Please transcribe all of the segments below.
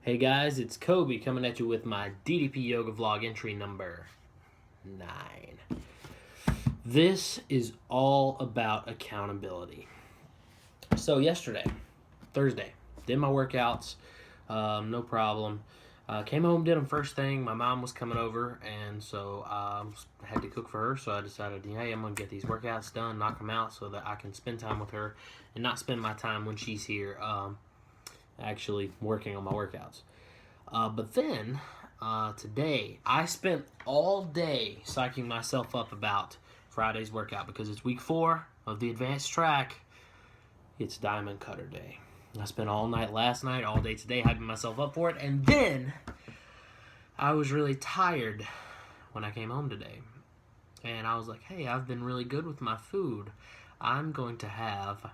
Hey guys, it's Kobe coming at you with my DDP Yoga Vlog entry number 9. This is all about accountability. So yesterday, Thursday, did my workouts, no problem. Came home, did them first thing. My mom was coming over, and so I had to cook for her. So I decided, hey, I'm going to get these workouts done, knock them out so that I can spend time with her and not spend my time when she's here actually working on my workouts. But then, today, I spent all day psyching myself up about Friday's workout because it's week 4 of the advanced track. It's Diamond Cutter Day. I spent all night last night, all day today, hyping myself up for it. And then, I was really tired when I came home today. And I was like, hey, I've been really good with my food. I'm going to have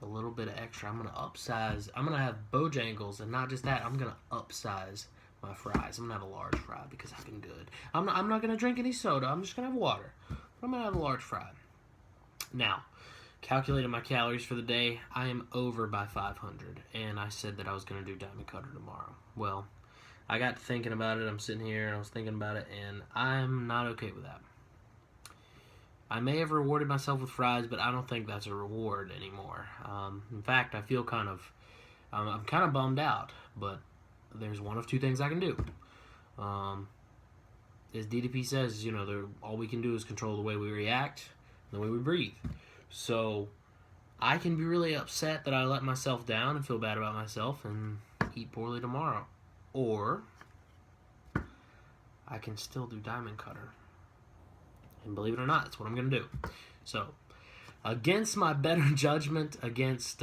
a little bit of extra. I'm going to upsize. I'm going to have Bojangles, and not just that, I'm going to upsize my fries. I'm going to have a large fry because I've been good. I'm not going to drink any soda. I'm just going to have water. But I'm going to have a large fry. Now, calculating my calories for the day, I am over by 500, and I said that I was going to do Diamond Cutter tomorrow. Well, I got thinking about it. I'm sitting here, and I was thinking about it, and I'm not okay with that. I may have rewarded myself with fries, but I don't think that's a reward anymore. In fact, I feel I'm kind of bummed out, but there's one of two things I can do. As DDP says, all we can do is control the way we react, and the way we breathe. So I can be really upset that I let myself down and feel bad about myself and eat poorly tomorrow. Or I can still do Diamond Cutter. And believe it or not, that's what I'm going to do. So, against my better judgment, against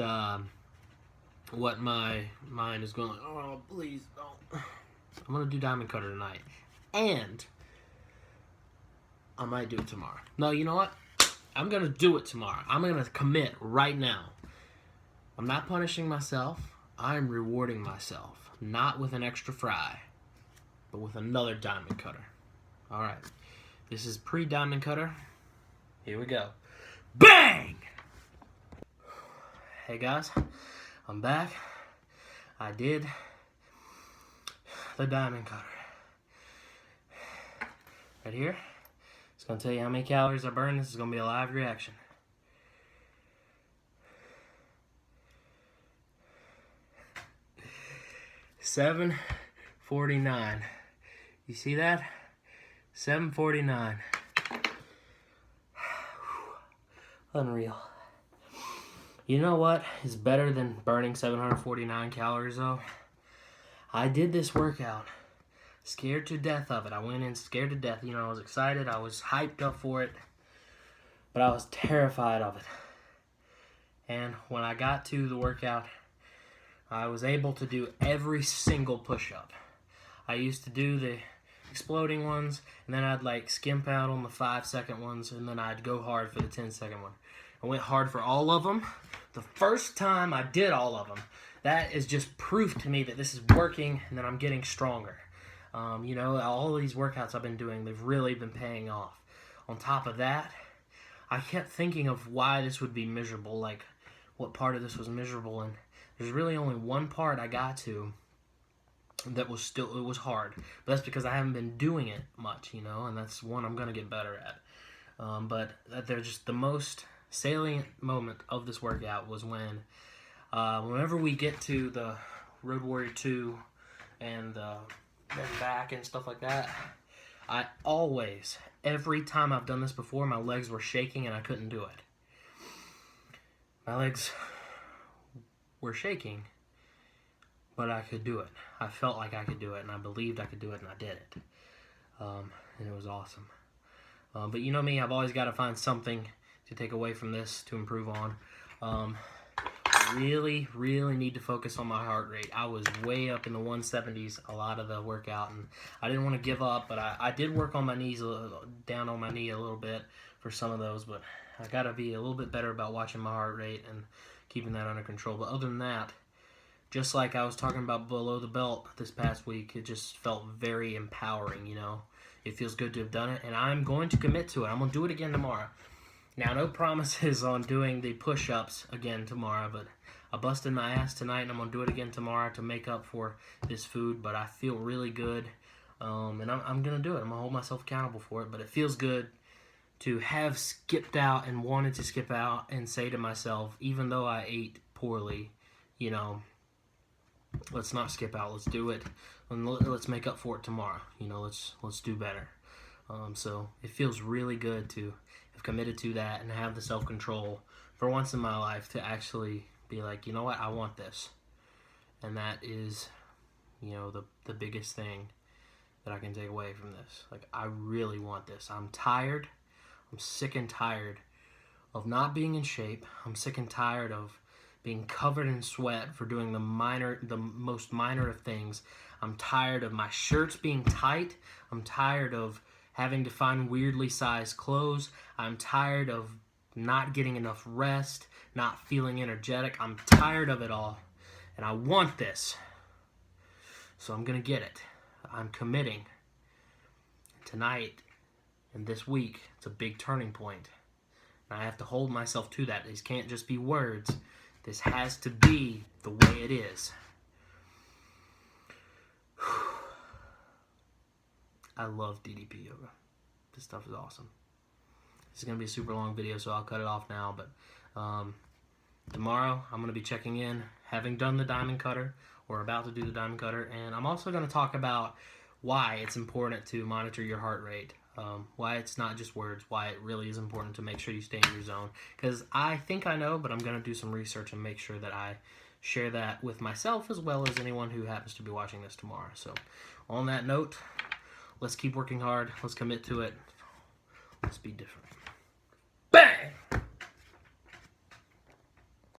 what my mind is going, oh, please don't. I'm going to do Diamond Cutter tonight. And I might do it tomorrow. No, you know what? I'm going to do it tomorrow. I'm going to commit right now. I'm not punishing myself. I'm rewarding myself. Not with an extra fry, but with another Diamond Cutter. All right. This is pre-Diamond Cutter. Here we go. Bang! Hey guys, I'm back. I did the Diamond Cutter. Right here. It's going to tell you how many calories I burned. This is going to be a live reaction. $7.49. You see that? $7.49. Unreal. You know what is better than burning 749 calories though? I did this workout scared to death of it. I went in scared to death. I was excited. I was hyped up for it. But I was terrified of it. And when I got to the workout, I was able to do every single push-up. I used to do the exploding ones, and then I'd skimp out on the 5-second ones, and then I'd go hard for the 10-second one. I went hard for all of them. The first time I did all of them, that is just proof to me that this is working and that I'm getting stronger. All of these workouts I've been doing, they've really been paying off. On top of that, I kept thinking of why this would be miserable, what part of this was miserable, and there's really only one part I got to that was it was hard. But that's because I haven't been doing it much, and that's one I'm going to get better at. But they're just the most salient moment of this workout was whenever we get to the Road Warrior 2 and then back and stuff like that, I always, every time I've done this before, my legs were shaking and I couldn't do it. My legs were shaking, but I could do it. I felt like I could do it, and I believed I could do it, and I did it. And it was awesome. But you know me, I've always got to find something to take away from this to improve on. Really, really need to focus on my heart rate. I was way up in the 170s a lot of the workout, and I didn't want to give up, but I did work on my knees, down on my knee a little bit for some of those, but I got to be a little bit better about watching my heart rate and keeping that under control. But other than that, just like I was talking about below the belt this past week, it just felt very empowering, It feels good to have done it, and I'm going to commit to it. I'm going to do it again tomorrow. Now, no promises on doing the push-ups again tomorrow, but I busted my ass tonight, and I'm going to do it again tomorrow to make up for this food, but I feel really good, and I'm going to do it. I'm going to hold myself accountable for it, but it feels good to have skipped out and wanted to skip out and say to myself, even though I ate poorly, you know, let's not skip out. Let's do it, and let's make up for it tomorrow. You know, let's do better. So it feels really good to have committed to that and have the self-control for once in my life to actually be like, you know what, I want this. And that is, you know, the biggest thing that I can take away from this. Like, I really want this. I'm tired. I'm sick and tired of not being in shape. I'm sick and tired of being covered in sweat for doing the most minor of things. I'm tired of my shirts being tight. I'm tired of having to find weirdly sized clothes. I'm tired of not getting enough rest, not feeling energetic. I'm tired of it all, and I want this. So I'm going to get it. I'm committing. Tonight and this week, it's a big turning point. And I have to hold myself to that. These can't just be words. This has to be the way it is. I love DDP yoga. This stuff is awesome. This is going to be a super long video, so I'll cut it off now. But tomorrow, I'm going to be checking in, having done the diamond cutter, or about to do the diamond cutter. And I'm also going to talk about why it's important to monitor your heart rate. Why it's not just words, why it really is important to make sure you stay in your zone. Because I think I know, but I'm going to do some research and make sure that I share that with myself as well as anyone who happens to be watching this tomorrow. So on that note, let's keep working hard. Let's commit to it. Let's be different.